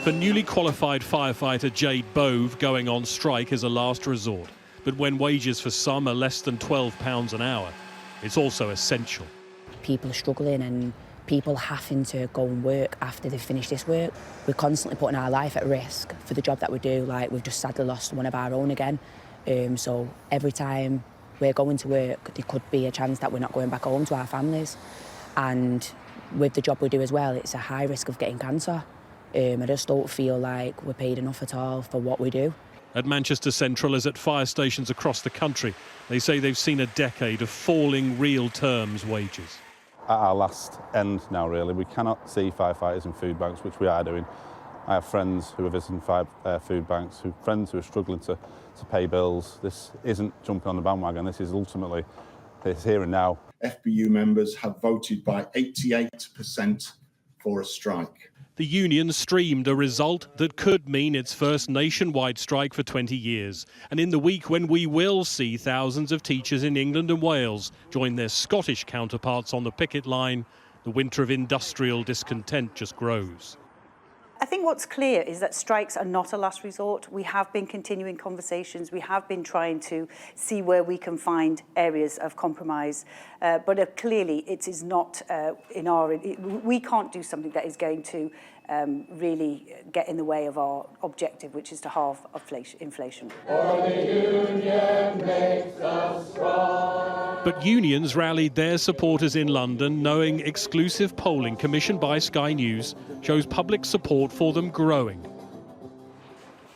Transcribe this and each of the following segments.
For newly qualified firefighter Jade, Bove going on strike is a last resort. But when wages for some are less than £12 an hour, it's also essential. People are struggling and people having to go and work after they've finished this work. We're constantly putting our life at risk for the job that we do. Like, we've just sadly lost one of our own again. So every time we're going to work, there could be a chance that we're not going back home to our families. And with the job we do as well, it's a high risk of getting cancer. I just don't feel like we're paid enough at all for what we do. At Manchester Central, as at fire stations across the country, they say they've seen a decade of falling real terms wages. At our last end now, really. We cannot see firefighters in food banks, which we are doing. I have friends who are visiting food banks, friends who are struggling to pay bills. This isn't jumping on the bandwagon. This is ultimately, it's here and now. FBU members have voted by 88% for a strike. The union streamed a result that could mean its first nationwide strike for 20 years. And in the week when we will see thousands of teachers in England and Wales join their Scottish counterparts on the picket line, the winter of industrial discontent just grows. I think what's clear is that strikes are not a last resort. We have been continuing conversations. We have been trying to see where we can find areas of compromise. But clearly, it is not we can't do something that is going to really get in the way of our objective, which is to halve inflation. But unions rallied their supporters in London, knowing exclusive polling commissioned by Sky News shows public support for them growing.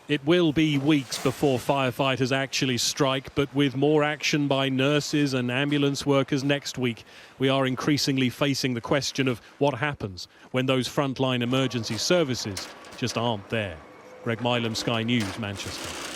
It will be weeks before firefighters actually strike, but with more action by nurses and ambulance workers next week, we are increasingly facing the question of what happens when those frontline emergency services just aren't there. Greg Milam, Sky News, Manchester.